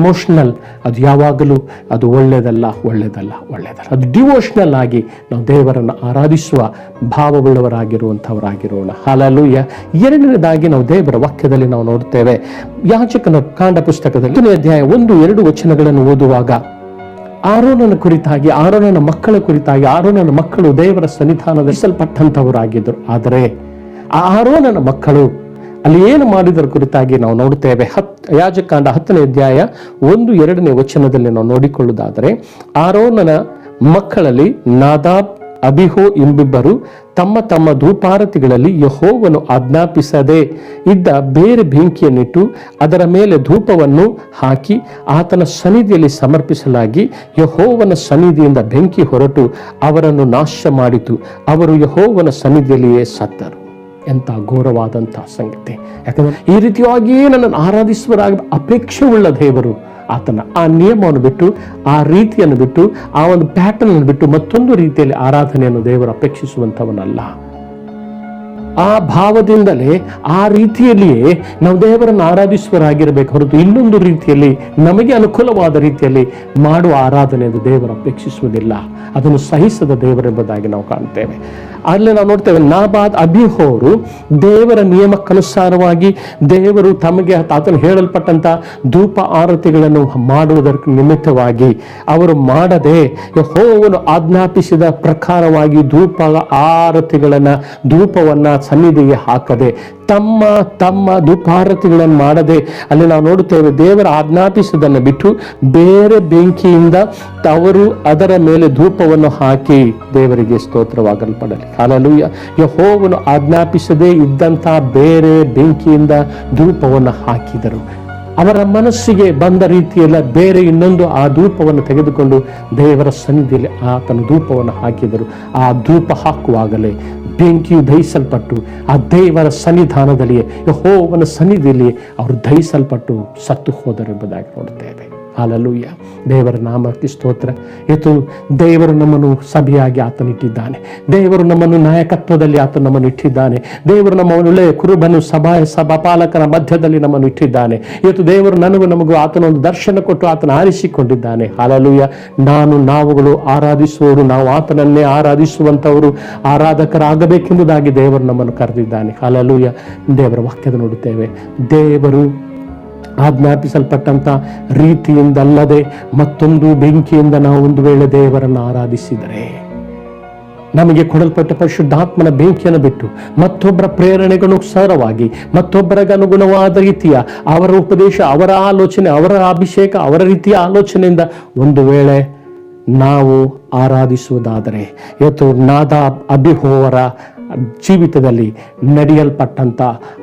Emotional, ಅದು ಯಾವಾಗಲೂ ಅದು ಒಳ್ಳೆಯದಲ್ಲ. ಅದು ಡಿವೋಷನಲ್ ಆಗಿ ನಾವು ದೇವರನ್ನು ಆರಾಧಿಸುವ ಭಾವವುಳ್ಳವರಾಗಿರುವಂಥವರಾಗಿರೋಣ. ಹಲ್ಲೆಲೂಯಾ. ಎರಡನೇದಾಗಿ ನಾವು ದೇವರ ವಾಕ್ಯದಲ್ಲಿ ನಾವು ನೋಡ್ತೇವೆ, ಯಾಜಕನ ಕಾಂಡ ಪುಸ್ತಕದಲ್ಲಿ 1ನೇ ಅಧ್ಯಾಯ 1-2 ವಚನಗಳನ್ನು ಓದುವಾಗ ಆರೋನನ ಕುರಿತಾಗಿ, ಆರೋನನ ಮಕ್ಕಳ ಕುರಿತಾಗಿ, ಆರೋನನ ಮಕ್ಕಳು ದೇವರ ಸನ್ನಿಧಾನದಲ್ಲಿ ಸಲ್ಪಟ್ಟಂಥವರಾಗಿದ್ದರು. ಆದರೆ ಆ ಆರೋನನ ಮಕ್ಕಳು ಅಲ್ಲಿ ಏನು ಮಾಡಿದರ ಕುರಿತಾಗಿ ನಾವು ನೋಡುತ್ತೇವೆ. ಯಾಜಕಾಂಡ 10ನೇ ಅಧ್ಯಾಯ 1-2 ವಚನದಲ್ಲಿ ನಾವು ನೋಡಿಕೊಳ್ಳುವುದಾದರೆ, ಆರೋನನ ಮಕ್ಕಳಲ್ಲಿ ನಾದಾಬ್, ಅಬಿಹೋ ಎಂಬಿಬ್ಬರು ತಮ್ಮ ತಮ್ಮ ಧೂಪಾರತಿಗಳಲ್ಲಿ ಯೆಹೋವನು ಆಜ್ಞಾಪಿಸದೆ ಇದ್ದ ಬೇರೆ ಬೆಂಕಿಯನ್ನಿಟ್ಟು ಅದರ ಮೇಲೆ ಧೂಪವನ್ನು ಹಾಕಿ ಆತನ ಸನ್ನಿಧಿಯಲ್ಲಿ ಸಮರ್ಪಿಸಲಾಗಿ ಯೆಹೋವನ ಸನ್ನಿಧಿಯಿಂದ ಬೆಂಕಿ ಹೊರಟು ಅವರನ್ನು ನಾಶ ಮಾಡಿತು. ಅವರು ಯೆಹೋವನ ಸನ್ನಿಧಿಯಲ್ಲಿಯೇ ಸತ್ತರು. ಎಂಥ ಘೋರವಾದಂತಹ ಸಂಗತಿ! ಯಾಕಂದ್ರೆ ಈ ರೀತಿಯಾಗಿಯೇ ನನ್ನನ್ನು ಆರಾಧಿಸುವರಾಗ ಅಪೇಕ್ಷೆ ಉಳ್ಳ ದೇವರು ಆತನ ಆ ನಿಯಮವನ್ನು ಬಿಟ್ಟು, ಆ ರೀತಿಯನ್ನು ಬಿಟ್ಟು, ಆ ಒಂದು ಪ್ಯಾಟರ್ನ್ ಅನ್ನು ಬಿಟ್ಟು ಮತ್ತೊಂದು ರೀತಿಯಲ್ಲಿ ಆರಾಧನೆಯನ್ನು ದೇವರು ಅಪೇಕ್ಷಿಸುವಂಥವನಲ್ಲ. ಆ ಭಾವದಿಂದಲೇ ಆ ರೀತಿಯಲ್ಲಿಯೇ ನಾವು ದೇವರನ್ನು ಆರಾಧಿಸುವರಾಗಿರಬೇಕು ಹೊರತು ಇನ್ನೊಂದು ರೀತಿಯಲ್ಲಿ, ನಮಗೆ ಅನುಕೂಲವಾದ ರೀತಿಯಲ್ಲಿ ಮಾಡುವ ಆರಾಧನೆಯನ್ನು ದೇವರು ಅಪೇಕ್ಷಿಸುವುದಿಲ್ಲ. ಅದನ್ನು ಸಹಿಸದ ದೇವರೆಂಬುದಾಗಿ ನಾವು ಕಾಣ್ತೇವೆ. ಅಲ್ಲಿ ನಾವು ನೋಡ್ತೇವೆ, ನಾಬಾದ್, ಅಬಿಹೋರು ದೇವರ ನಿಯಮಕ್ಕನುಸಾರವಾಗಿ ದೇವರು ತಮಗೆ ಆತನು ಹೇಳಲ್ಪಟ್ಟಂತ ಧೂಪ ಆರತಿಗಳನ್ನು ಮಾಡುವುದರ ನಿಮಿತ್ತವಾಗಿ ಅವರು ಮಾಡದೆ ಯೆಹೋವನು ಆಜ್ಞಾಪಿಸಿದ ಪ್ರಕಾರವಾಗಿ ಧೂಪ ಆರತಿಗಳನ್ನ, ಧೂಪವನ್ನ ಸನ್ನಿಧಿಗೆ ಹಾಕದೆ ತಮ್ಮ ಧೂಪಾರತಿಗಳನ್ನು ಮಾಡದೆ, ಅಲ್ಲಿ ನಾವು ನೋಡುತ್ತೇವೆ ದೇವರ ಆಜ್ಞಾಪಿಸುವುದನ್ನು ಬಿಟ್ಟು ಬೇರೆ ಬೆಂಕಿಯಿಂದ ಅವರು ಅದರ ಮೇಲೆ ಧೂಪವನ್ನು ಹಾಕಿ ದೇವರಿಗೆ ಸ್ತೋತ್ರವಾಗಲ್ಪಡಲಿ. ಹಲ್ಲೆಲೂಯಾ. ಯೆಹೋವನು ಆಜ್ಞಾಪಿಸದೇ ಇದ್ದಂತಹ ಬೇರೆ ಬೆಂಕಿಯಿಂದ ಧೂಪವನ್ನು ಹಾಕಿದರು. ಅವರ ಮನಸ್ಸಿಗೆ ಬಂದ ರೀತಿಯಲ್ಲ ಬೇರೆ ಇನ್ನೊಂದು ಆ ಧೂಪವನ್ನು ತೆಗೆದುಕೊಂಡು ದೇವರ ಸನ್ನಿಧಿಯಲ್ಲಿ ಆತನ ಧೂಪವನ್ನು ಹಾಕಿದರು. ಆ ಧೂಪ ಹಾಕುವಾಗಲೇ ಬೆಂಕಿಯು ದಹಿಸಲ್ಪಟ್ಟು ಆ ದೇವರ ಸನ್ನಿಧಾನದಲ್ಲಿಯೇ, ಯೆಹೋವನ ಸನ್ನಿಧಿಯಲ್ಲಿ ಅವರು ದಹಿಸಲ್ಪಟ್ಟು ಸತ್ತು ಹೋದರೆಂಬುದಾಗಿ ನೋಡುತ್ತೇವೆ. ಹಲ್ಲೆಲೂಯಾ. ದೇವರ ನಾಮಕ್ಕೆ ಸ್ತೋತ್ರ. ಇವತ್ತು ದೇವರು ನಮ್ಮನ್ನು ಸಭೆಯಾಗಿ ಆತನಿಟ್ಟಿದ್ದಾನೆ. ದೇವರು ನಮ್ಮನ್ನು ನಾಯಕತ್ವದಲ್ಲಿ ಆತ ನಮ್ಮನ್ನು ಇಟ್ಟಿದ್ದಾನೆ. ದೇವರು ನಮ್ಮ ಒಳ್ಳೆಯ ಕುರುಬನು ಸಭಾಪಾಲಕರ ಮಧ್ಯದಲ್ಲಿ ನಮ್ಮನ್ನು ಇಟ್ಟಿದ್ದಾನೆ. ಇವತ್ತು ದೇವರು ನಮಗೂ ಆತನೊಂದು ದರ್ಶನ ಕೊಟ್ಟು ಆತನ ಆರಿಸಿಕೊಂಡಿದ್ದಾನೆ. ಹಲ್ಲೆಲೂಯಾ. ನಾವುಗಳು ಆರಾಧಿಸುವವರು, ನಾವು ಆತನನ್ನೇ ಆರಾಧಿಸುವಂಥವರು, ಆರಾಧಕರಾಗಬೇಕೆಂಬುದಾಗಿ ದೇವರು ನಮ್ಮನ್ನು ಕರೆದಿದ್ದಾನೆ. ಹಲ್ಲೆಲೂಯಾ. ದೇವರ ವಾಕ್ಯದ ನೋಡುತ್ತೇವೆ, ದೇವರು ಆಜ್ಞಾಪಿಸಲ್ಪಟ್ಟಂತ ರೀತಿಯಿಂದಲ್ಲದೆ ಮತ್ತೊಂದು ಬೆಂಕಿಯಿಂದ ನಾವು ಒಂದು ವೇಳೆ ದೇವರನ್ನು ಆರಾಧಿಸಿದರೆ, ನಮಗೆ ಕೊಡಲ್ಪಟ್ಟ ಪರಿಶುದ್ಧಾತ್ಮನ ಬೆಂಕಿಯನ್ನು ಬಿಟ್ಟು ಮತ್ತೊಬ್ಬರ ಪ್ರೇರಣೆಗನುಸಾರವಾಗಿ, ಮತ್ತೊಬ್ಬರಿಗೆ ಅನುಗುಣವಾದ ರೀತಿಯ ಅವರ ಉಪದೇಶ, ಅವರ ಆಲೋಚನೆ, ಅವರ ಅಭಿಷೇಕ, ಅವರ ರೀತಿಯ ಆಲೋಚನೆಯಿಂದ ಒಂದು ವೇಳೆ ನಾವು ಆರಾಧಿಸುವುದಾದರೆ, ಇವತ್ತು ನಾದಾಬ್, ಅಬಿಹೋವರ ಜೀವಿತದಲ್ಲಿ ನಡೆಯಲ್ಪಟ್ಟಂತ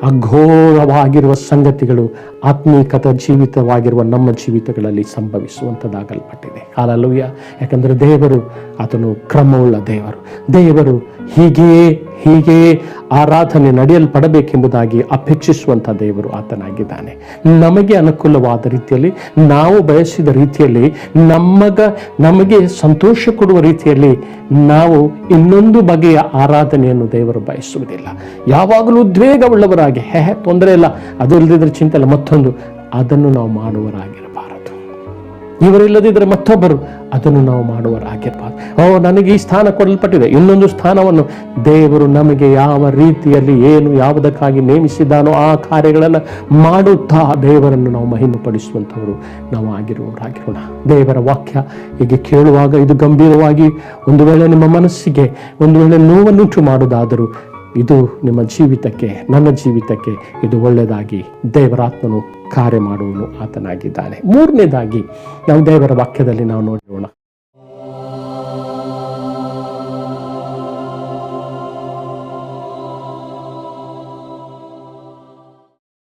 ಅಘೋರವಾಗಿರುವ ಸಂಗತಿಗಳು ಆತ್ಮೀಕತ ಜೀವಿತವಾಗಿರುವ ನಮ್ಮ ಜೀವಿತಗಳಲ್ಲಿ ಸಂಭವಿಸುವಂಥದ್ದಾಗಲ್ಪಟ್ಟಿದೆ. ಹಲ್ಲೆಲೂಯಾ. ಯಾಕಂದರೆ ದೇವರು ಆತನು ಕ್ರಮವುಳ್ಳ ದೇವರು ಹೀಗೆಯೇ ಆರಾಧನೆ ನಡೆಯಲ್ಪಡಬೇಕೆಂಬುದಾಗಿ ಅಪೇಕ್ಷಿಸುವಂಥ ದೇವರು ಆತನಾಗಿದ್ದಾನೆ. ನಮಗೆ ಅನುಕೂಲವಾದ ರೀತಿಯಲ್ಲಿ, ನಾವು ಬಯಸಿದ ರೀತಿಯಲ್ಲಿ, ನಮಗೆ ಸಂತೋಷ ಕೊಡುವ ರೀತಿಯಲ್ಲಿ ನಾವು ಇನ್ನೊಂದು ಬಗೆಯ ಆರಾಧನೆಯನ್ನು ದೇವರು ಬಯಸುವುದಿಲ್ಲ. ಯಾವಾಗಲೂ ಉದ್ವೇಗವುಳ್ಳವರಾಗಿ, ತೊಂದರೆ ಇಲ್ಲ, ಅದು ಇಲ್ಲದಿದ್ರೆ ಚಿಂತೆ ಇಲ್ಲ, ಮತ್ತೊಂದು, ಅದನ್ನು ನಾವು ಮಾಡುವರಾಗಿರಬಾರದು. ಇವರಿಲ್ಲದಿದ್ದರೆ ಮತ್ತೊಬ್ಬರು, ಅದನ್ನು ನಾವು ಮಾಡುವರಾಗಿರಬಾರದು. ನನಗೆ ಈ ಸ್ಥಾನ ಕೊಡಲ್ಪಟ್ಟಿದೆ, ಇನ್ನೊಂದು ಸ್ಥಾನವನ್ನು ದೇವರು ನಮಗೆ ಯಾವ ರೀತಿಯಲ್ಲಿ ಯಾವುದಕ್ಕಾಗಿ ನೇಮಿಸಿದ್ದಾನೋ ಆ ಕಾರ್ಯಗಳನ್ನು ಮಾಡುತ್ತಾ ದೇವರನ್ನು ನಾವು ಮಹಿಮೆಪಡಿಸುವಂಥವರು ನಾವು ಆಗಿರೋರಾಗಿರೋಣ. ದೇವರ ವಾಕ್ಯ ಹೀಗೆ ಕೇಳುವಾಗ ಇದು ಗಂಭೀರವಾಗಿ ಒಂದು ವೇಳೆ ನಿಮ್ಮ ಮನಸ್ಸಿಗೆ ಒಂದು ವೇಳೆ ನೋವನ್ನುಂಟು ಮಾಡುವುದಾದರೂ, ಇದು ನಿಮ್ಮ ಜೀವಿತಕ್ಕೆ, ನನ್ನ ಜೀವಿತಕ್ಕೆ ಇದು ಒಳ್ಳೆಯದಾಗಿ ದೇವರಾತ್ಮನು ಕಾರ್ಯ ಮಾಡುವನು ಆತನಾಗಿದ್ದಾನೆ. ಮೂರನೇದಾಗಿ ನಾವು ದೇವರ ವಾಕ್ಯದಲ್ಲಿ ನಾವು ನೋಡೋಣ,